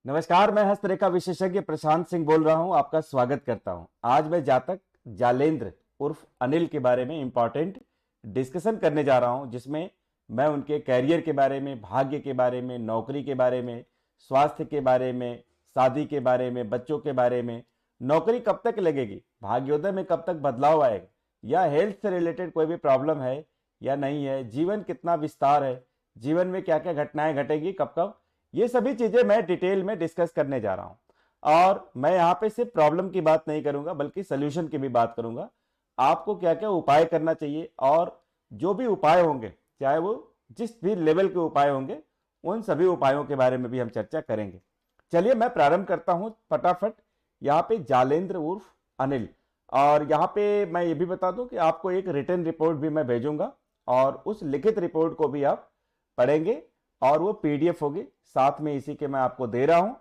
नमस्कार, मैं हस्तरेखा विशेषज्ञ प्रशांत सिंह बोल रहा हूं। आपका स्वागत करता हूं। आज मैं जातक जालेंद्र उर्फ अनिल के बारे में इंपॉर्टेंट डिस्कशन करने जा रहा हूं, जिसमें मैं उनके कैरियर के बारे में, भाग्य के बारे में, नौकरी के बारे में, स्वास्थ्य के बारे में, शादी के बारे में, बच्चों के बारे में, नौकरी कब तक लगेगी, भाग्योदय में कब तक बदलाव आएगा, या हेल्थ से रिलेटेड कोई भी प्रॉब्लम है या नहीं है, जीवन कितना विस्तार है, जीवन में क्या क्या घटनाएं घटेगी, कब कब, ये सभी चीजें मैं डिटेल में डिस्कस करने जा रहा हूं। और मैं यहाँ पे सिर्फ प्रॉब्लम की बात नहीं करूंगा, बल्कि सोल्यूशन की भी बात करूंगा। आपको क्या क्या उपाय करना चाहिए, और जो भी उपाय होंगे, चाहे वो जिस भी लेवल के उपाय होंगे, उन सभी उपायों के बारे में भी हम चर्चा करेंगे। चलिए मैं प्रारंभ करता हूं फटाफट। यहाँ पे जालेंद्र उर्फ अनिल, और यहाँ पे मैं ये भी बता दूं कि आपको एक रिटन रिपोर्ट भी मैं भेजूंगा, और उस लिखित रिपोर्ट को भी आप पढ़ेंगे, और वो पीडीएफ होगी साथ में इसी के मैं आपको दे रहा हूं।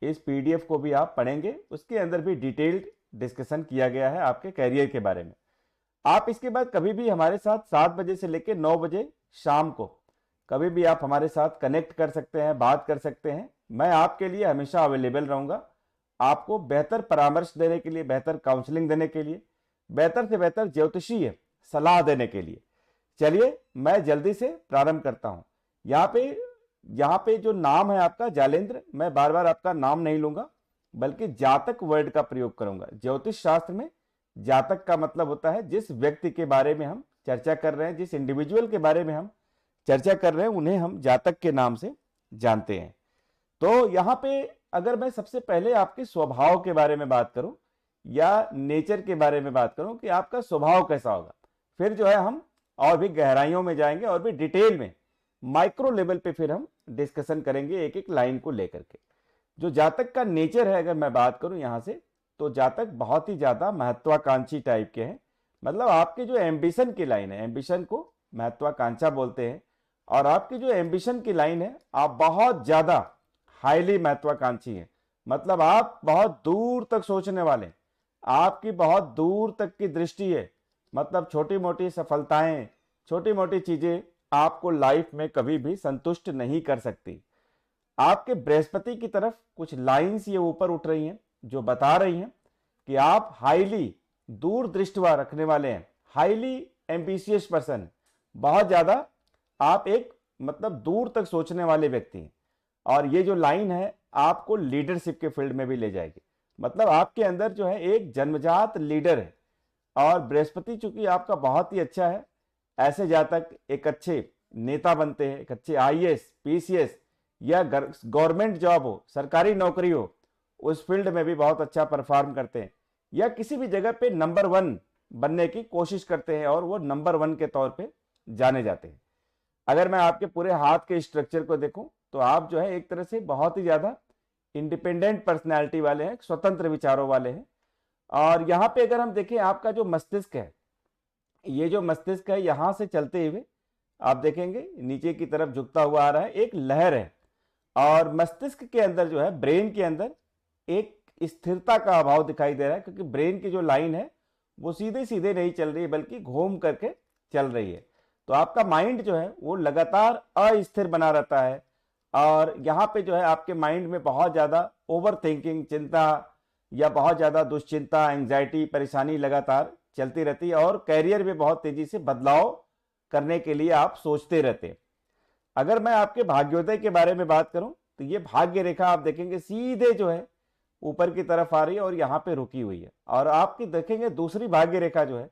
इस पीडीएफ को भी आप पढ़ेंगे, उसके अंदर भी डिटेल्ड डिस्कशन किया गया है आपके कैरियर के बारे में। आप इसके बाद कभी भी हमारे साथ 7 बजे से लेकर 9 बजे शाम को कभी भी आप हमारे साथ कनेक्ट कर सकते हैं, बात कर सकते हैं। मैं आपके लिए हमेशा अवेलेबल रहूंगा, आपको बेहतर परामर्श देने के लिए, बेहतर काउंसलिंग देने के लिए, बेहतर से बेहतर ज्योतिषीय सलाह देने के लिए। चलिए मैं जल्दी से प्रारंभ करता हूं। यहाँ पे जो नाम है आपका जालेंद्र, मैं बार बार आपका नाम नहीं लूंगा, बल्कि जातक वर्ड का प्रयोग करूंगा। ज्योतिष शास्त्र में जातक का मतलब होता है जिस व्यक्ति के बारे में हम चर्चा कर रहे हैं, जिस इंडिविजुअल के बारे में हम चर्चा कर रहे हैं, उन्हें हम जातक के नाम से जानते हैं। तो यहाँ पे अगर मैं सबसे पहले आपके स्वभाव के बारे में बात करूं, या नेचर के बारे में बात करूं कि आपका स्वभाव कैसा होगा, फिर जो है हम और भी गहराइयों में जाएंगे, और भी डिटेल में माइक्रो लेवल पे फिर हम डिस्कशन करेंगे एक एक लाइन को लेकर के। जो जातक का नेचर है, अगर मैं बात करूं यहां से, तो जातक बहुत ही ज्यादा महत्वाकांक्षी टाइप के हैं। मतलब आपके जो एम्बिशन की लाइन है, एम्बिशन को महत्वाकांक्षा बोलते हैं, और आपकी जो एम्बिशन की लाइन है, आप बहुत ज्यादा हाईली महत्वाकांक्षी हैं। मतलब आप बहुत दूर तक सोचने वाले हैं, आपकी बहुत दूर तक की दृष्टि है। मतलब छोटी मोटी सफलताएं, छोटी मोटी चीजें आपको लाइफ में कभी भी संतुष्ट नहीं कर सकती। आपके बृहस्पति की तरफ कुछ लाइंस ये ऊपर उठ रही हैं, जो बता रही हैं कि आप हाईली दूरदृष्टि रखने वाले हैं, हाईली एम्बिशियस पर्सन, बहुत ज्यादा आप एक मतलब दूर तक सोचने वाले व्यक्ति हैं। और ये जो लाइन है आपको लीडरशिप के फील्ड में भी ले जाएगी। मतलब आपके अंदर जो है एक जन्मजात लीडर है, और बृहस्पति चूंकि आपका बहुत ही अच्छा है, ऐसे जातक एक अच्छे नेता बनते हैं, एक अच्छे आईएएस, पीसीएस, या गवर्नमेंट जॉब हो, सरकारी नौकरी हो, उस फील्ड में भी बहुत अच्छा परफॉर्म करते हैं, या किसी भी जगह पे नंबर 1 बनने की कोशिश करते हैं, और वो नंबर 1 के तौर पे जाने जाते हैं। अगर मैं आपके पूरे हाथ के स्ट्रक्चर को देखूं, तो आप जो है एक तरह से बहुत ही ज्यादा इंडिपेंडेंट पर्सनैलिटी वाले हैं, स्वतंत्र विचारों वाले हैं। और यहाँ पे अगर हम देखें, आपका जो मस्तिष्क है, ये जो मस्तिष्क है, यहां से चलते हुए आप देखेंगे नीचे की तरफ झुकता हुआ आ रहा है, एक लहर है। और मस्तिष्क के अंदर जो है, ब्रेन के अंदर एक स्थिरता का अभाव दिखाई दे रहा है, क्योंकि ब्रेन की जो लाइन है वो सीधे सीधे नहीं चल रही है, बल्कि घूम करके चल रही है। तो आपका माइंड जो है वो लगातार अस्थिर बना रहता है, और यहाँ पे जो है आपके माइंड में बहुत ज्यादा ओवर थिंकिंग, चिंता, या बहुत ज्यादा दुश्चिंता, एंग्जाइटी, परेशानी लगातार चलती रहती है, और कैरियर में बहुत तेजी से बदलाव करने के लिए आप सोचते रहते हैं। अगर मैं आपके भाग्योदय के बारे में बात करूं, तो ये भाग्य रेखा आप देखेंगे सीधे जो है ऊपर की तरफ आ रही है, और यहाँ पे रुकी हुई है। और आपकी देखेंगे दूसरी भाग्य रेखा जो है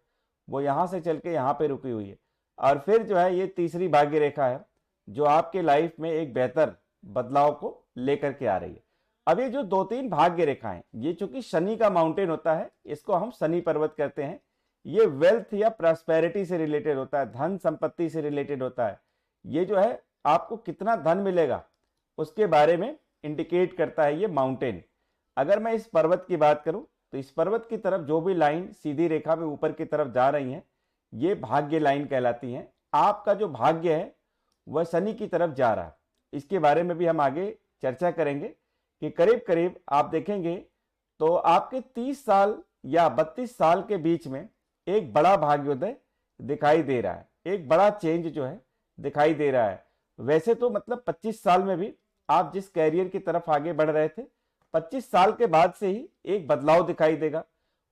वो यहां से चल के यहाँ पे रुकी हुई है। और फिर जो है ये तीसरी भाग्य रेखा है, जो आपके लाइफ में एक बेहतर बदलाव को लेकर के आ रही है। अब ये जो 2-3 भाग्य रेखाएं, ये चूंकि शनि का माउंटेन होता है, इसको हम शनि पर्वत कहते हैं। ये वेल्थ या प्रॉस्पेरिटी से रिलेटेड होता है, धन संपत्ति से रिलेटेड होता है। ये जो है आपको कितना धन मिलेगा उसके बारे में इंडिकेट करता है ये माउंटेन। अगर मैं इस पर्वत की बात करूं, तो इस पर्वत की तरफ जो भी लाइन सीधी रेखा में ऊपर की तरफ जा रही हैं, ये भाग्य लाइन कहलाती हैं। आपका जो भाग्य है वह शनि की तरफ जा रहा है। इसके बारे में भी हम आगे चर्चा करेंगे कि करीब करीब आप देखेंगे तो आपके 30 साल या 32 साल के बीच में एक बड़ा भाग्योदय दिखाई दे रहा है, एक बड़ा चेंज जो है दिखाई दे रहा है। वैसे तो मतलब 25 साल में भी आप जिस कैरियर की तरफ आगे बढ़ रहे थे 25 साल के बाद से ही एक बदलाव दिखाई देगा।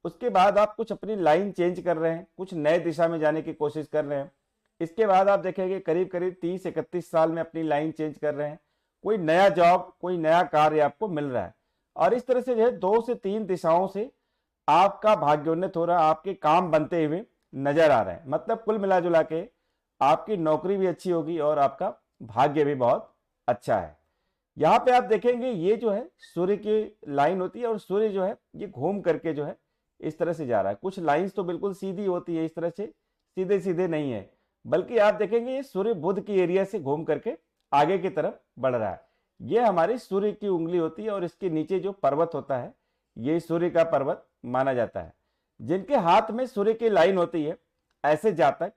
उसके बाद आप कुछ अपनी लाइन चेंज कर रहे हैं, कुछ नए दिशा में जाने की कोशिश कर रहे हैं। इसके बाद आप देखेंगे करीब करीब 30-31 साल में अपनी लाइन चेंज कर रहे हैं, कोई नया जॉब, कोई नया कार्य आपको मिल रहा है। और इस तरह से जो है 2 से 3 दिशाओं से आपका भाग्योन्नत हो रहा है, आपके काम बनते हुए नजर आ रहे हैं। मतलब कुल मिला जुला के आपकी नौकरी भी अच्छी होगी और आपका भाग्य भी बहुत अच्छा है। यहाँ पे आप देखेंगे ये जो है सूर्य की लाइन होती है और सूर्य जो है ये घूम करके जो है इस तरह से जा रहा है। कुछ लाइंस तो बिल्कुल सीधी होती है, इस तरह से सीधे सीधे नहीं है, बल्कि आप देखेंगे ये सूर्य बुध की एरिया से घूम करके आगे की तरफ बढ़ रहा है। ये हमारी सूर्य की उंगली होती है और इसके नीचे जो पर्वत होता है ये सूर्य का पर्वत माना जाता है। जिनके हाथ में सूर्य की लाइन होती है ऐसे जातक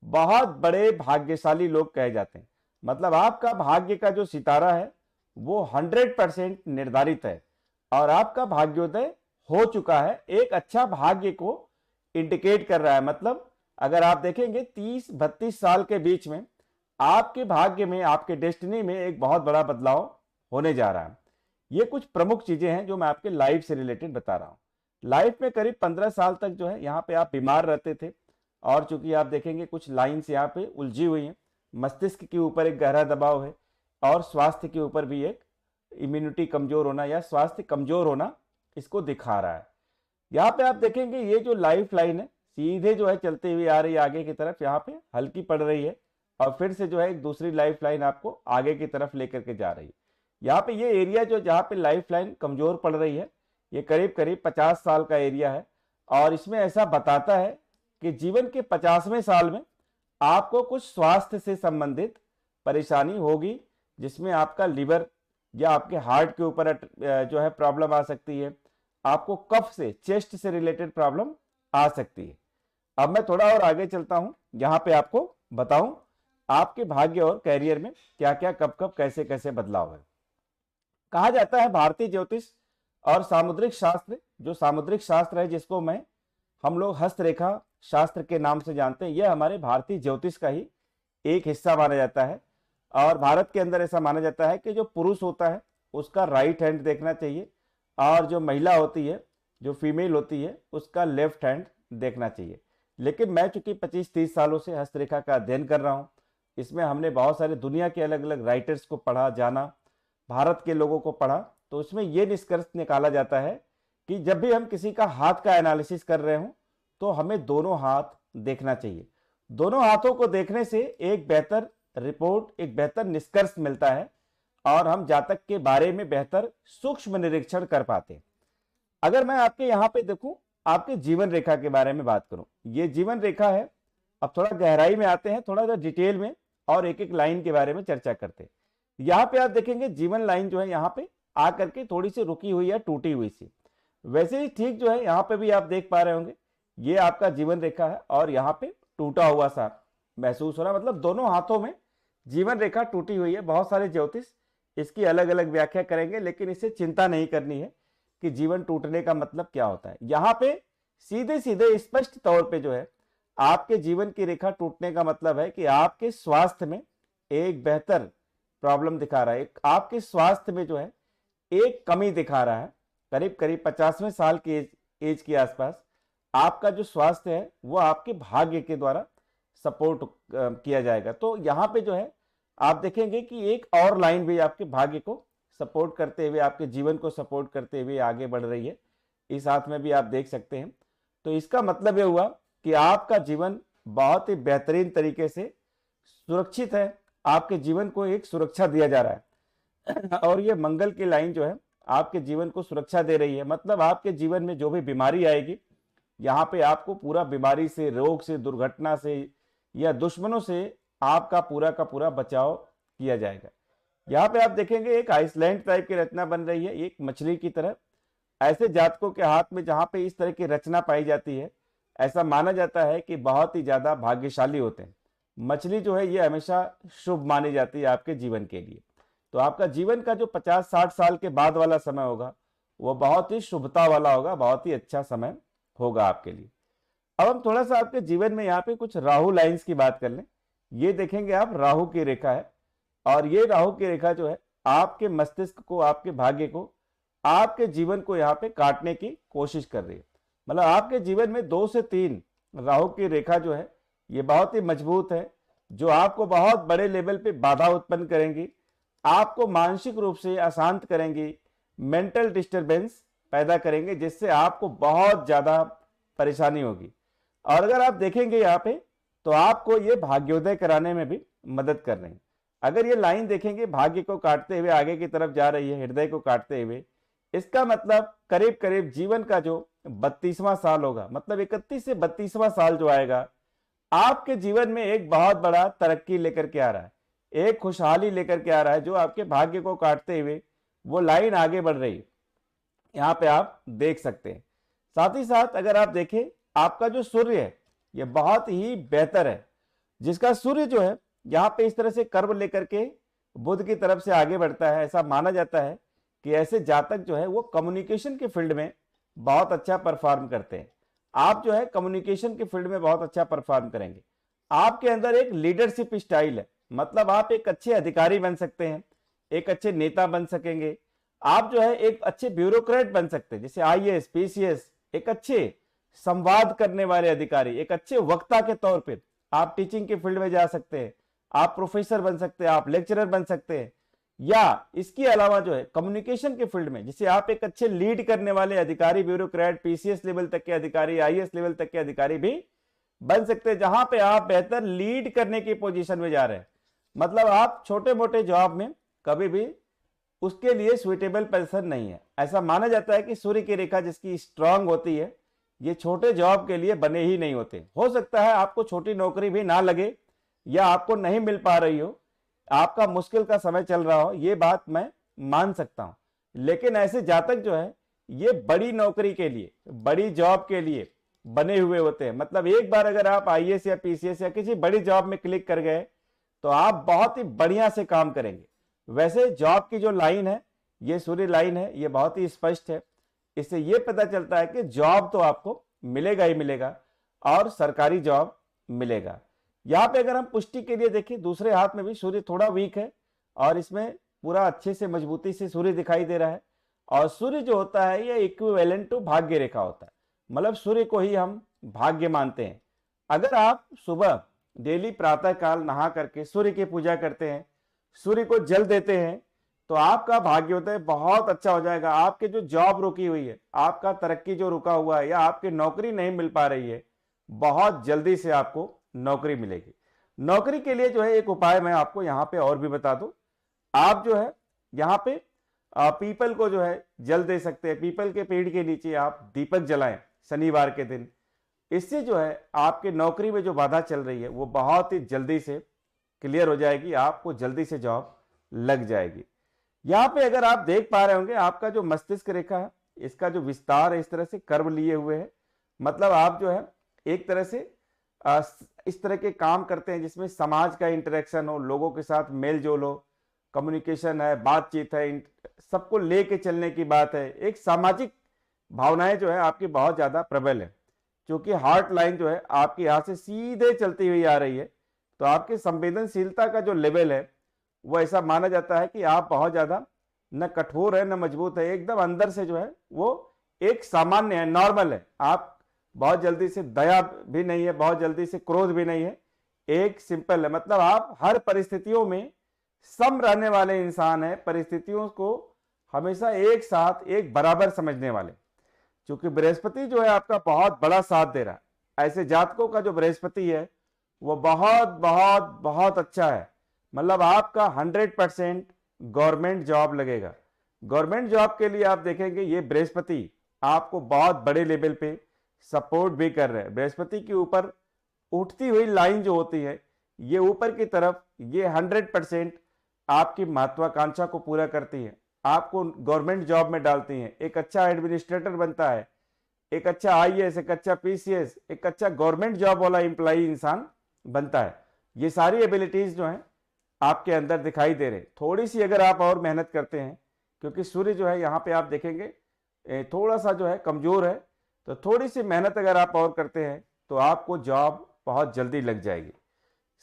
बहुत बड़े भाग्यशाली लोग कहे जाते हैं। मतलब आपका भाग्य का जो सितारा है वो 100% निर्धारित है और आपका भाग्योदय हो चुका है, एक अच्छा भाग्य को इंडिकेट कर रहा है। मतलब अगर आप देखेंगे 30-32 साल के बीच में आपके भाग्य में, आपके डेस्टिनी में एक बहुत बड़ा बदलाव होने जा रहा है। ये कुछ प्रमुख चीजें हैं जो मैं आपके लाइफ से रिलेटेड बता रहा हूं। लाइफ में करीब 15 साल तक जो है यहाँ पे आप बीमार रहते थे और चूंकि आप देखेंगे कुछ लाइंस यहाँ पे उलझी हुई हैं, मस्तिष्क के ऊपर एक गहरा दबाव है और स्वास्थ्य के ऊपर भी एक इम्यूनिटी कमजोर होना या स्वास्थ्य कमजोर होना इसको दिखा रहा है। यहाँ पे आप देखेंगे ये जो लाइफ लाइन है सीधे जो है चलते हुए आ रही है आगे की तरफ, यहाँ पे हल्की पड़ रही है और फिर से जो है एक दूसरी लाइफ लाइन आपको आगे की तरफ लेकर के जा रही है। यहाँ पे ये एरिया जो जहाँ पे लाइफ लाइन कमजोर पड़ रही है ये करीब करीब 50 साल का एरिया है और इसमें ऐसा बताता है कि जीवन के 50वें साल में आपको कुछ स्वास्थ्य से संबंधित परेशानी होगी, जिसमें आपका लिवर या आपके हार्ट के ऊपर जो है प्रॉब्लम आ सकती है, आपको कफ से, चेस्ट से रिलेटेड प्रॉब्लम आ सकती है। अब मैं थोड़ा और आगे चलता हूं, यहाँ पे आपको बताऊं आपके भाग्य और कैरियर में क्या क्या कब कब कैसे कैसे बदलाव है। कहा जाता है भारतीय ज्योतिष और सामुद्रिक शास्त्र, जो सामुद्रिक शास्त्र है जिसको हम लोग हस्तरेखा शास्त्र के नाम से जानते हैं, यह हमारे भारतीय ज्योतिष का ही एक हिस्सा माना जाता है। और भारत के अंदर ऐसा माना जाता है कि जो पुरुष होता है उसका राइट हैंड देखना चाहिए और जो महिला होती है, जो फीमेल होती है, उसका लेफ्ट हैंड देखना चाहिए। लेकिन मैं चूंकि 25-30 सालों से हस्तरेखा का अध्ययन कर रहा हूँ, इसमें हमने बहुत सारे दुनिया के अलग अलग राइटर्स को पढ़ा, जाना, भारत के लोगों को पढ़ा, तो उसमें यह निष्कर्ष निकाला जाता है कि जब भी हम किसी का हाथ का एनालिसिस कर रहे हो तो हमें दोनों हाथ देखना चाहिए। दोनों हाथों को देखने से एक बेहतर रिपोर्ट, एक बेहतर निष्कर्ष मिलता है और हम जातक के बारे में बेहतर सूक्ष्म निरीक्षण कर पाते हैं। अगर मैं आपके यहाँ पे देखूं, आपके जीवन रेखा के बारे में बात करूं, ये जीवन रेखा है। अब थोड़ा गहराई में आते हैं, थोड़ा सा डिटेल में और एक एक लाइन के बारे में चर्चा करते हैं। यहाँ पे आप देखेंगे जीवन लाइन जो है यहाँ पे आकर के थोड़ी सी रुकी हुई है, टूटी हुई सी। वैसे ही ठीक जो है यहाँ पे भी आप देख पा रहे होंगे, ये आपका जीवन रेखा है और यहाँ पे टूटा हुआ सा महसूस हो रहा है। मतलब दोनों हाथों में जीवन रेखा टूटी हुई है। बहुत सारे ज्योतिष इसकी अलग अलग व्याख्या करेंगे, लेकिन इससे चिंता नहीं करनी है कि जीवन टूटने का मतलब क्या होता है। यहाँ पे सीधे सीधे स्पष्ट तौर पे जो है आपके जीवन की रेखा टूटने का मतलब है कि आपके स्वास्थ्य में एक बेहतर प्रॉब्लम दिखा रहा है, आपके स्वास्थ्य में जो है एक कमी दिखा रहा है। करीब करीब 50वें साल की एज के आसपास आपका जो स्वास्थ्य है वो आपके भाग्य के द्वारा सपोर्ट किया जाएगा। तो यहाँ पे जो है आप देखेंगे कि एक और लाइन भी आपके भाग्य को सपोर्ट करते हुए, आपके जीवन को सपोर्ट करते हुए आगे बढ़ रही है। इस हाथ में भी आप देख सकते हैं। तो इसका मतलब यह हुआ कि आपका जीवन बहुत ही बेहतरीन तरीके से सुरक्षित है, आपके जीवन को एक सुरक्षा दिया जा रहा है और ये मंगल की लाइन जो है आपके जीवन को सुरक्षा दे रही है। मतलब आपके जीवन में जो भी बीमारी आएगी, यहाँ पे आपको पूरा बीमारी से, रोग से, दुर्घटना से या दुश्मनों से आपका पूरा का पूरा बचाव किया जाएगा। यहाँ पे आप देखेंगे एक आइसलैंड टाइप की रचना बन रही है, एक मछली की तरह। ऐसे जातकों के हाथ में जहाँ पे इस तरह की रचना पाई जाती है, ऐसा माना जाता है कि बहुत ही ज्यादा भाग्यशाली होते हैं। मछली जो है ये हमेशा शुभ मानी जाती है आपके जीवन के लिए। तो आपका जीवन का जो 50-60 साल के बाद वाला समय होगा वो बहुत ही शुभता वाला होगा, बहुत ही अच्छा समय होगा आपके लिए। अब हम थोड़ा सा आपके जीवन में यहाँ पे कुछ राहु लाइंस की बात कर लें। ये देखेंगे आप, राहु की रेखा है और ये राहु की रेखा जो है आपके मस्तिष्क को, आपके भाग्य को, आपके जीवन को यहाँ पे काटने की कोशिश कर रही है। मतलब आपके जीवन में 2 से 3 राहु की रेखा जो है ये बहुत ही मजबूत है, जो आपको बहुत बड़े लेवल पे बाधा उत्पन्न करेंगी, आपको मानसिक रूप से अशांत करेंगी, मेंटल डिस्टरबेंस पैदा करेंगे, जिससे आपको बहुत ज्यादा परेशानी होगी। और अगर आप देखेंगे यहाँ पे तो आपको ये भाग्योदय कराने में भी मदद कर रही है। अगर ये लाइन देखेंगे भाग्य को काटते हुए आगे की तरफ जा रही है, हृदय को काटते हुए, इसका मतलब करीब करीब जीवन का जो 32वां साल होगा, मतलब 31 से 32वां साल जो आएगा, आपके जीवन में एक बहुत बड़ा तरक्की लेकर के आ रहा है, एक खुशहाली लेकर के आ रहा है, जो आपके भाग्य को काटते हुए वो लाइन आगे बढ़ रही है। यहाँ पे आप देख सकते हैं। साथ ही साथ अगर आप देखें, आपका जो सूर्य है ये बहुत ही बेहतर है, जिसका सूर्य जो है यहाँ पे इस तरह से कर्व लेकर के बुध की तरफ से आगे बढ़ता है। ऐसा माना जाता है कि ऐसे जातक जो है वो कम्युनिकेशन के फील्ड में बहुत अच्छा परफॉर्म करते हैं। आप जो है कम्युनिकेशन के फील्ड में बहुत अच्छा परफॉर्म करेंगे। आपके अंदर एक लीडरशिप स्टाइल है, मतलब आप एक अच्छे अधिकारी बन सकते हैं, एक अच्छे नेता बन सकेंगे। आप जो है एक अच्छे ब्यूरोक्रेट बन सकते हैं, जैसे आईएएस, पीसीएस, एक अच्छे संवाद करने वाले अधिकारी, एक अच्छे वक्ता के तौर पर आप टीचिंग के फील्ड में जा सकते हैं, आप प्रोफेसर बन सकते हैं, आप लेक्चरर बन सकते हैं। या इसके अलावा जो है कम्युनिकेशन के फील्ड में, जिसे आप एक अच्छे लीड करने वाले अधिकारी, ब्यूरोक्रेट, पीसीएस लेवल तक के अधिकारी, आईएएस लेवल तक के अधिकारी भी बन सकते हैं, जहां पे आप बेहतर लीड करने की पोजीशन में जा रहे हैं। मतलब आप छोटे मोटे जॉब में कभी भी उसके लिए सुइटेबल पर्सन नहीं है। ऐसा माना जाता है कि सूर्य की रेखा जिसकी स्ट्रांग होती है, ये छोटे जॉब के लिए बने ही नहीं होते। हो सकता है आपको छोटी नौकरी भी ना लगे या आपको नहीं मिल पा रही हो, आपका मुश्किल का समय चल रहा हो, ये बात मैं मान सकता हूं, लेकिन ऐसे जातक जो है ये बड़ी नौकरी के लिए, बड़ी जॉब के लिए बने हुए होते हैं। मतलब एक बार अगर आप आईएएस या पीसीएस या किसी बड़ी जॉब में क्लिक कर गए तो आप बहुत ही बढ़िया से काम करेंगे। वैसे जॉब की जो लाइन है, ये सूर्य लाइन है, ये बहुत ही स्पष्ट है। इससे ये पता चलता है कि जॉब तो आपको मिलेगा ही मिलेगा और सरकारी जॉब मिलेगा। यहाँ पे अगर हम पुष्टि के लिए देखें, दूसरे हाथ में भी सूर्य थोड़ा वीक है और इसमें पूरा अच्छे से मजबूती से सूर्य दिखाई दे रहा है। और सूर्य जो होता है ये इक्विवेलेंट टू भाग्य रेखा होता है, मतलब सूर्य को ही हम भाग्य मानते हैं। अगर आप सुबह डेली प्रातः काल नहा करके सूर्य की पूजा करते हैं, सूर्य को जल देते हैं, तो आपका भाग्योदय बहुत अच्छा हो जाएगा। आपके जो जॉब रुकी हुई है, आपका तरक्की जो रुका हुआ है, या आपकी नौकरी नहीं मिल पा रही है, बहुत जल्दी से आपको नौकरी मिलेगी। नौकरी के लिए जो है एक उपाय मैं आपको यहाँ पे और भी बता दूं। आप जो है यहाँ पे पीपल को जो है जल दे सकते हैं। पीपल के पेड़ के नीचे आप दीपक जलाएं शनिवार के दिन। इससे जो है आपके नौकरी में जो बाधा चल रही है वो बहुत ही जल्दी से क्लियर हो जाएगी, आपको जल्दी से जॉब लग जाएगी। यहाँ पे अगर आप देख पा रहे होंगे, आपका जो मस्तिष्क रेखा है इसका जो विस्तार है इस तरह से कर्व लिए हुए है। मतलब आप जो है एक तरह से इस तरह के काम करते हैं जिसमें समाज का इंटरेक्शन हो, लोगों के साथ मेल जोल हो, कम्युनिकेशन है, बातचीत है, सबको लेके चलने की बात है। एक सामाजिक भावनाएं जो है आपकी बहुत ज्यादा प्रबल है। क्योंकि हार्ट लाइन जो है आपकी यहाँ से सीधे चलती हुई आ रही है, तो आपकी संवेदनशीलता का जो लेवल है वो ऐसा माना जाता है कि आप बहुत ज्यादा न कठोर है न मजबूत है, एकदम अंदर से जो है वो एक सामान्य है, नॉर्मल है। आप बहुत जल्दी से दया भी नहीं है, बहुत जल्दी से क्रोध भी नहीं है, एक सिंपल है। मतलब आप हर परिस्थितियों में सम रहने वाले इंसान है, परिस्थितियों को हमेशा एक साथ एक बराबर समझने वाले। क्योंकि बृहस्पति जो है आपका बहुत बड़ा साथ दे रहा है। ऐसे जातकों का जो बृहस्पति है वो बहुत बहुत बहुत अच्छा है। मतलब आपका 100% गवर्नमेंट जॉब लगेगा। गवर्नमेंट जॉब के लिए आप देखेंगे ये बृहस्पति आपको बहुत बड़े लेवल पे सपोर्ट भी कर रहे हैं। बृहस्पति के ऊपर उठती हुई लाइन जो होती है ये ऊपर की तरफ, ये 100% आपकी महत्वाकांक्षा को पूरा करती है, आपको गवर्नमेंट जॉब में डालती है। एक अच्छा एडमिनिस्ट्रेटर बनता है, एक अच्छा आईएएस, एक अच्छा पीसीएस, एक अच्छा गवर्नमेंट जॉब वाला एम्प्लॉई इंसान बनता है। ये सारी एबिलिटीज जो हैं आपके अंदर दिखाई दे रहे। थोड़ी सी अगर आप और मेहनत करते हैं, क्योंकि सूर्य जो है यहाँ पे आप देखेंगे थोड़ा सा जो है कमजोर है, तो थोड़ी सी मेहनत अगर आप और करते हैं तो आपको जॉब बहुत जल्दी लग जाएगी।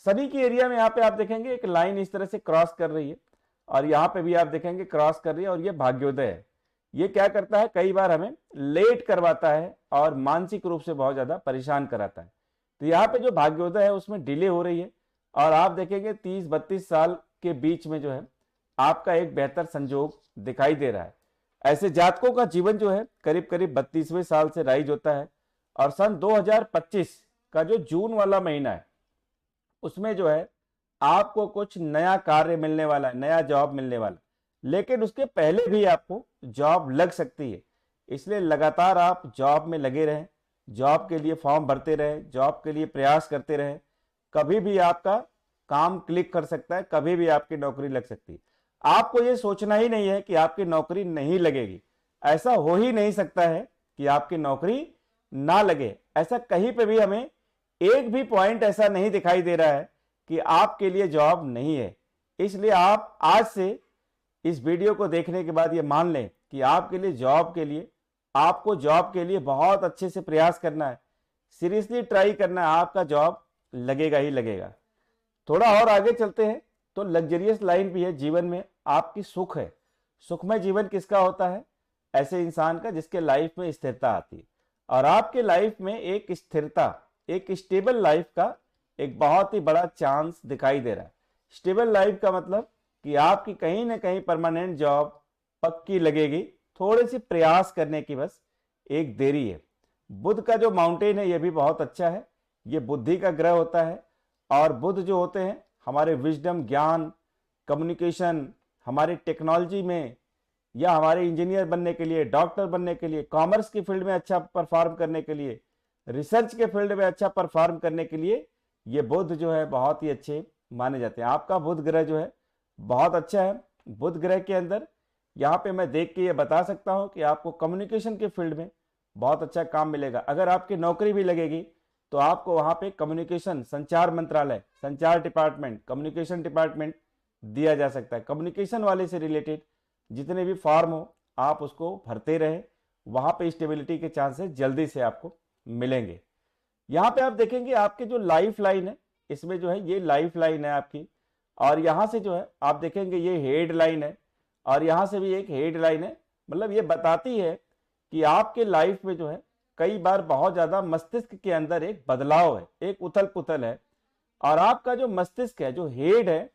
शनि की एरिया में यहाँ पे आप देखेंगे एक लाइन इस तरह से क्रॉस कर रही है और यहाँ पे भी आप देखेंगे क्रॉस कर रही है, और ये भाग्योदय है। ये क्या करता है, कई बार हमें लेट करवाता है और मानसिक रूप से बहुत ज्यादा परेशान कराता है। तो यहाँ पे जो भाग्योदय है उसमें डिले हो रही है, और आप देखेंगे 30-32 साल के बीच में जो है आपका एक बेहतर संजोग दिखाई दे रहा है। ऐसे जातकों का जीवन जो है करीब करीब 32वें साल से राइज होता है, और सन 2025 का जो जून वाला महीना है उसमें जो है आपको कुछ नया कार्य मिलने वाला है, नया जॉब मिलने वाला, लेकिन उसके पहले भी आपको जॉब लग सकती है। इसलिए लगातार आप जॉब में लगे रहें, जॉब के लिए फॉर्म भरते रहें, जॉब के लिए प्रयास करते रहें। कभी भी आपका काम क्लिक कर सकता है, कभी भी आपकी नौकरी लग सकती है। आपको ये सोचना ही नहीं है कि आपकी नौकरी नहीं लगेगी। ऐसा हो ही नहीं सकता है कि आपकी नौकरी ना लगे। ऐसा कहीं पे भी हमें एक भी पॉइंट ऐसा नहीं दिखाई दे रहा है कि आपके लिए जॉब नहीं है। इसलिए आप आज से इस वीडियो को देखने के बाद ये मान लें कि आपके लिए जॉब के लिए, आपको जॉब के लिए बहुत अच्छे से प्रयास करना है, सीरियसली ट्राई करना है, आपका जॉब लगेगा ही लगेगा। थोड़ा और आगे चलते हैं तो लग्जरियस लाइन भी है जीवन में, आपकी सुख है। सुखमय जीवन किसका होता है? ऐसे इंसान का जिसके लाइफ में स्थिरता आती है। और आपके लाइफ में एक स्थिरता, एक स्टेबल लाइफ का एक बहुत ही बड़ा चांस दिखाई दे रहा है। स्टेबल लाइफ का मतलब कि आपकी कहीं ना कहीं परमानेंट जॉब पक्की लगेगी, थोड़े से प्रयास करने की बस एक देरी है। बुध का जो माउंटेन है ये भी बहुत अच्छा है, ये बुद्धि का ग्रह होता है। और बुध जो होते हैं हमारे विजडम, ज्ञान, कम्युनिकेशन, हमारी टेक्नोलॉजी में, या हमारे इंजीनियर बनने के लिए, डॉक्टर बनने के लिए, कॉमर्स की फील्ड में अच्छा परफॉर्म करने के लिए, रिसर्च के फील्ड में अच्छा परफॉर्म करने के लिए ये बुध जो है बहुत ही अच्छे माने जाते हैं। आपका बुध ग्रह जो है बहुत अच्छा है। बुध ग्रह के अंदर यहाँ पे मैं देख के ये बता सकता हूँ कि आपको कम्युनिकेशन के फील्ड में बहुत अच्छा काम मिलेगा। अगर आपकी नौकरी भी लगेगी तो आपको वहाँ पे कम्युनिकेशन, संचार मंत्रालय, संचार डिपार्टमेंट, कम्युनिकेशन डिपार्टमेंट दिया जा सकता है। कम्युनिकेशन वाले से रिलेटेड जितने भी फॉर्म हो आप उसको भरते रहे, वहाँ पे स्टेबिलिटी के चांसेस जल्दी से आपको मिलेंगे। यहाँ पे आप देखेंगे आपके जो लाइफ लाइन है, इसमें जो है ये लाइफ लाइन है आपकी, और यहाँ से जो है आप देखेंगे ये हेड लाइन है, और यहाँ से भी एक हेड लाइन है। मतलब ये बताती है कि आपके लाइफ में जो है कई बार बहुत ज्यादा मस्तिष्क के अंदर एक बदलाव है, एक उथल पुथल है। और आपका जो मस्तिष्क है, जो हेड है,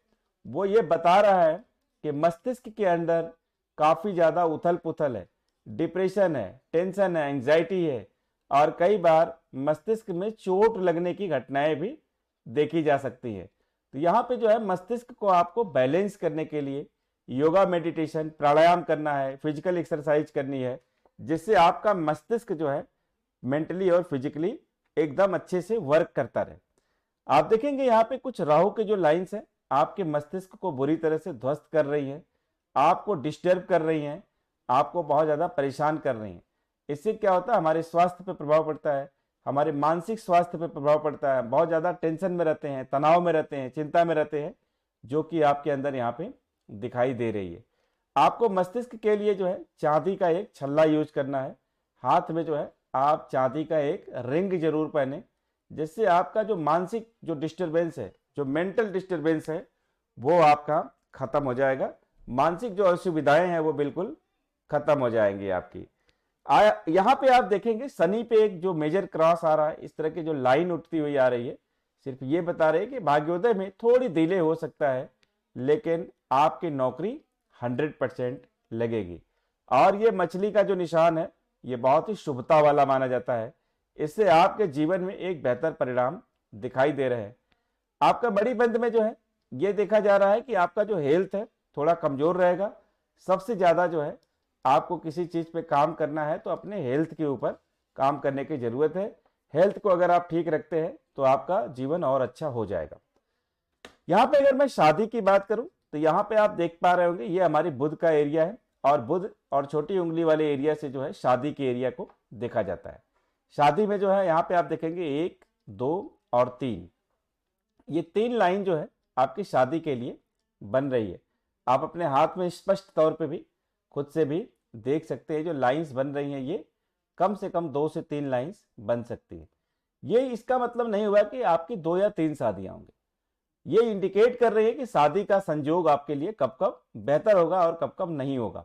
वो ये बता रहा है कि मस्तिष्क के अंदर काफी ज्यादा उथल पुथल है, डिप्रेशन है, टेंशन है, एंजाइटी है, और कई बार मस्तिष्क में चोट लगने की घटनाएं भी देखी जा सकती है। तो यहाँ पे जो है मस्तिष्क को आपको बैलेंस करने के लिए योगा, मेडिटेशन, प्राणायाम करना है, फिजिकल एक्सरसाइज करनी है, जिससे आपका मस्तिष्क जो है मेंटली और फिजिकली एकदम अच्छे से वर्क करता रहे। आप देखेंगे यहाँ पे कुछ राहु के जो लाइंस है आपके मस्तिष्क को बुरी तरह से ध्वस्त कर रही है, आपको डिस्टर्ब कर रही हैं, आपको बहुत ज्यादा परेशान कर रही हैं। इससे क्या होता है, हमारे स्वास्थ्य पे प्रभाव पड़ता है, हमारे मानसिक स्वास्थ्य पे प्रभाव पड़ता है। बहुत ज्यादा टेंशन में रहते हैं, तनाव में रहते हैं, चिंता में रहते हैं, जो कि आपके अंदर यहाँ पे दिखाई दे रही है। आपको मस्तिष्क के लिए जो है चांदी का एक छल्ला यूज करना है। हाथ में जो है आप चांदी का एक रिंग जरूर पहने, जिससे आपका जो मानसिक जो डिस्टरबेंस है, जो मेंटल डिस्टरबेंस है, वो आपका खत्म हो जाएगा। मानसिक जो असुविधाएं हैं वो बिल्कुल खत्म हो जाएंगी आपकी। यहाँ पे आप देखेंगे शनि पे एक जो मेजर क्रॉस आ रहा है, इस तरह की जो लाइन उठती हुई आ रही है, सिर्फ ये बता रहे हैं कि भाग्योदय में थोड़ी डिले हो सकता है, लेकिन आपकी नौकरी 100% लगेगी। और ये मछली का जो निशान है ये बहुत ही शुभता वाला माना जाता है। इससे आपके जीवन में एक बेहतर परिणाम दिखाई दे रहे हैं। आपका बड़ी बंद में जो है ये देखा जा रहा है कि आपका जो हेल्थ है थोड़ा कमजोर रहेगा। सबसे ज्यादा जो है आपको किसी चीज पे काम करना है तो अपने हेल्थ के ऊपर काम करने की जरूरत है। हेल्थ को अगर आप ठीक रखते हैं तो आपका जीवन और अच्छा हो जाएगा। यहाँ पे अगर मैं शादी की बात करूं तो यहाँ पे आप देख पा रहे होंगे ये हमारी बुध का एरिया है, और बुध और छोटी उंगली वाले एरिया से जो है शादी के एरिया को देखा जाता है। शादी में जो है यहाँ पे आप देखेंगे 1, 2 और 3, ये 3 लाइन जो है आपकी शादी के लिए बन रही है। आप अपने हाथ में स्पष्ट तौर पे भी खुद से भी देख सकते हैं जो लाइंस बन रही हैं, ये कम से कम 2 से 3 लाइंस बन सकती है। ये इसका मतलब नहीं हुआ कि आपकी 2 या 3 शादियां होंगी। ये इंडिकेट कर रही है कि शादी का संजोग आपके लिए कब कब बेहतर होगा और कब कब नहीं होगा।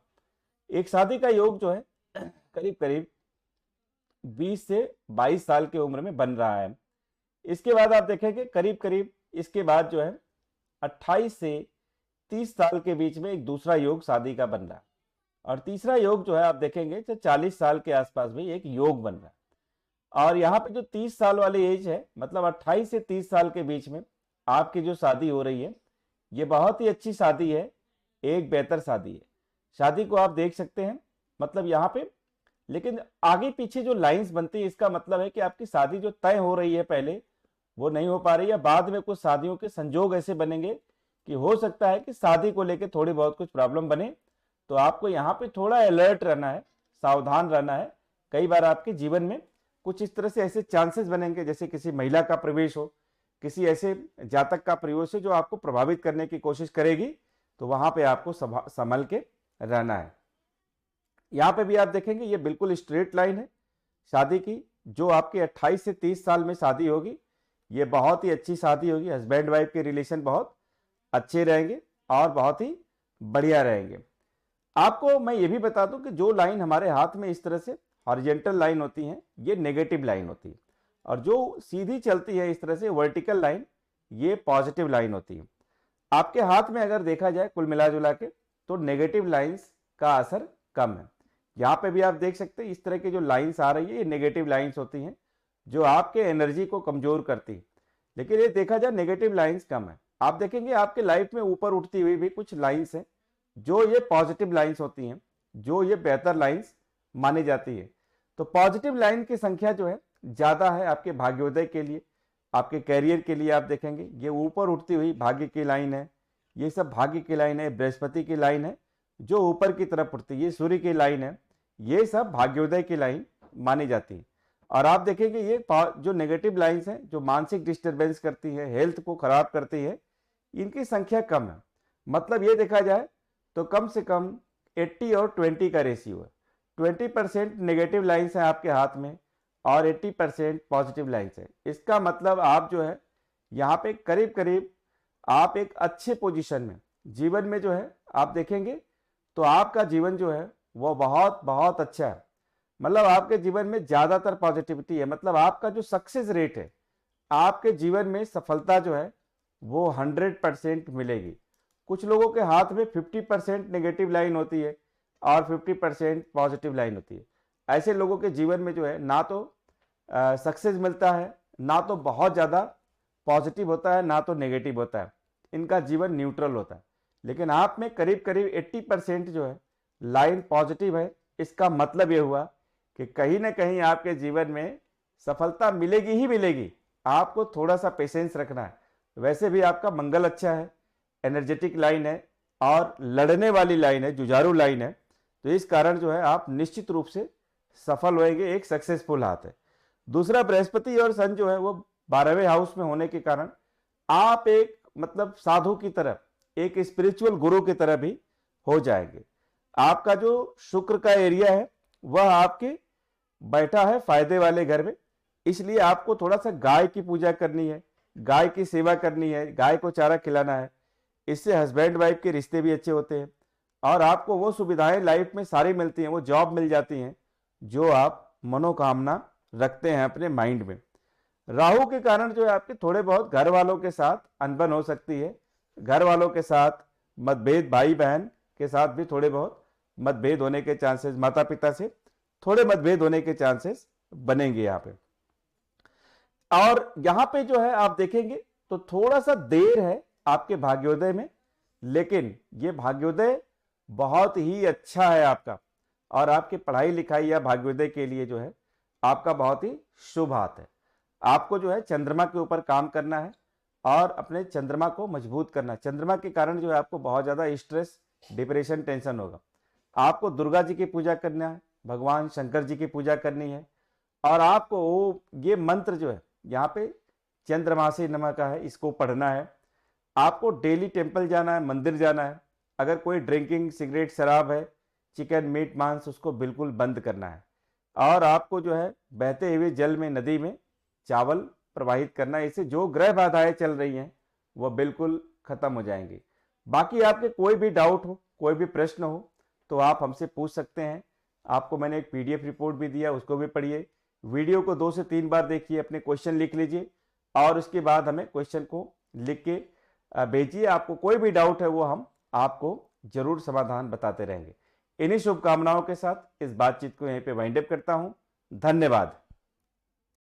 एक शादी का योग जो है करीब करीब 20 से 22 साल की उम्र में बन रहा है। इसके बाद आप देखेंगे करीब करीब इसके बाद जो है 28 से 30 साल के बीच में एक दूसरा योग शादी का बन रहा है, और तीसरा योग जो है आप देखेंगे तो 40 साल के आसपास भी एक योग बन रहा है। और यहाँ पे जो 30 साल वाली एज है, मतलब 28 से 30 साल के बीच में आपकी जो शादी हो रही है, ये बहुत ही अच्छी शादी है, एक बेहतर शादी है। शादी को आप देख सकते हैं, मतलब यहाँ पे लेकिन आगे पीछे जो लाइंस बनती है, इसका मतलब है कि आपकी शादी जो तय हो रही है पहले वो नहीं हो पा रही है। बाद में कुछ शादियों के संजोग ऐसे बनेंगे कि हो सकता है कि शादी को लेकर थोड़ी बहुत कुछ प्रॉब्लम बने। तो आपको यहाँ पे थोड़ा अलर्ट रहना है, सावधान रहना है। कई बार आपके जीवन में कुछ इस तरह से ऐसे चांसेस बनेंगे, जैसे किसी महिला का प्रवेश हो, किसी ऐसे जातक का प्रवेश हो जो आपको प्रभावित करने की कोशिश करेगी, तो वहां पे आपको संभल के रहना है। यहाँ पे भी आप देखेंगे ये बिल्कुल स्ट्रेट लाइन है शादी की। जो आपके 28 से 30 साल में शादी होगी, ये बहुत ही अच्छी शादी होगी। हस्बैंड वाइफ के रिलेशन बहुत अच्छे रहेंगे और बहुत ही बढ़िया रहेंगे। आपको मैं ये भी बता दूं कि जो लाइन हमारे हाथ में इस तरह से हॉरिजॉन्टल लाइन होती है, ये नेगेटिव लाइन होती है, और जो सीधी चलती है इस तरह से वर्टिकल लाइन, ये पॉजिटिव लाइन होती है। आपके हाथ में अगर देखा जाए कुल मिला जुला के, तो नेगेटिव लाइंस का असर कम है। यहाँ पे भी आप देख सकते हैं इस तरह की जो लाइंस आ रही है, ये नेगेटिव लाइंस होती हैं जो आपके एनर्जी को कमजोर करती है। लेकिन ये देखा जाए नेगेटिव लाइंस कम है। आप देखेंगे आपके लाइफ में ऊपर उठती हुई भी कुछ लाइंस हैं जो ये पॉजिटिव लाइंस होती हैं, जो ये बेहतर लाइंस मानी जाती है। तो पॉजिटिव लाइन की संख्या जो है ज्यादा है आपके भाग्योदय के लिए, आपके कैरियर के लिए। आप देखेंगे ये ऊपर उठती हुई भाग्य की लाइन है, ये सब भाग्य की लाइन है। बृहस्पति की लाइन है जो ऊपर की तरफ उठती है, ये सूर्य की लाइन है, ये सब भाग्योदय की लाइन मानी जाती है। और आप देखेंगे ये जो नेगेटिव लाइंस हैं, जो मानसिक डिस्टर्बेंस करती है, हेल्थ को खराब करती है, इनकी संख्या कम है। मतलब ये देखा जाए तो कम से कम 80 और 20 का रेशियो है। 20% नेगेटिव लाइंस है आपके हाथ में और 80% पॉजिटिव लाइंस है। इसका मतलब आप जो है यहाँ पे करीब करीब आप एक अच्छे पोजीशन में जीवन में जो है आप देखेंगे तो आपका जीवन जो है वो बहुत बहुत अच्छा है। मतलब आपके जीवन में ज्यादातर पॉजिटिविटी है। मतलब आपका जो सक्सेस रेट है, आपके जीवन में सफलता जो है वो 100% मिलेगी। कुछ लोगों के हाथ में 50% नेगेटिव लाइन होती है और 50% पॉजिटिव लाइन होती है। ऐसे लोगों के जीवन में जो है ना तो सक्सेस मिलता है, ना तो बहुत ज़्यादा पॉजिटिव होता है, ना तो नेगेटिव होता है। इनका जीवन न्यूट्रल होता है। लेकिन आप में करीब करीब 80% जो है लाइन पॉजिटिव है। इसका मतलब ये हुआ कि कहीं ना कहीं आपके जीवन में सफलता मिलेगी ही मिलेगी। आपको थोड़ा सा पेशेंस रखना है। वैसे भी आपका मंगल अच्छा है, एनर्जेटिक लाइन है और लड़ने वाली लाइन है, जुझारू लाइन है। तो इस कारण जो है आप निश्चित रूप से सफल होएंगे, एक सक्सेसफुल हाथ है। दूसरा, बृहस्पति और सन जो है वो 12वें हाउस में होने के कारण आप एक मतलब साधु की तरह, एक स्पिरिचुअल गुरु की तरह भी हो जाएंगे। आपका जो शुक्र का एरिया है वह आपके बैठा है फायदे वाले घर में, इसलिए आपको थोड़ा सा गाय की पूजा करनी है, गाय की सेवा करनी है, गाय को चारा खिलाना है। इससे हस्बैंड वाइफ के रिश्ते भी अच्छे होते हैं और आपको वो सुविधाएं लाइफ में सारी मिलती हैं, वो जॉब मिल जाती हैं जो आप मनोकामना रखते हैं अपने माइंड में। राहु के कारण जो है आपके थोड़े बहुत घर वालों के साथ अनबन हो सकती है। घर वालों के साथ मतभेद, भाई बहन के साथ भी थोड़े बहुत मतभेद होने के चांसेस, माता पिता से थोड़े मतभेद होने के चांसेस बनेंगे यहाँ पे। और यहाँ पे जो है आप देखेंगे तो थोड़ा सा देर है आपके भाग्योदय में, लेकिन ये भाग्योदय बहुत ही अच्छा है आपका। और आपकी पढ़ाई लिखाई या भाग्योदय के लिए जो है आपका बहुत ही शुभ हाथ है। आपको जो है चंद्रमा के ऊपर काम करना है और अपने चंद्रमा को मजबूत करना है। चंद्रमा के कारण जो है आपको बहुत ज्यादा स्ट्रेस, डिप्रेशन, टेंशन होगा। आपको दुर्गा जी की पूजा करना है, भगवान शंकर जी की पूजा करनी है। और आपको वो ये मंत्र जो है यहाँ पे चंद्रमासी नमः का है, इसको पढ़ना है। आपको डेली टेम्पल जाना है, मंदिर जाना है। अगर कोई ड्रिंकिंग, सिगरेट, शराब है, चिकन, मीट, मांस, उसको बिल्कुल बंद करना है। और आपको जो है बहते हुए जल में, नदी में चावल प्रवाहित करना है। इससे जो ग्रह बाधाएं चल रही हैं वह बिल्कुल खत्म हो जाएंगे। बाकी आपके कोई भी डाउट हो, कोई भी प्रश्न हो, तो आप हमसे पूछ सकते हैं। आपको मैंने एक पीडीएफ रिपोर्ट भी दिया, उसको भी पढ़िए। वीडियो को 2 से 3 बार देखिए, अपने क्वेश्चन लिख लीजिए और उसके बाद हमें क्वेश्चन को लिख के भेजिए। आपको कोई भी डाउट है वो हम आपको जरूर समाधान बताते रहेंगे। इन्हीं शुभकामनाओं के साथ इस बातचीत को यहीं पे वाइंड अप करता हूं। धन्यवाद।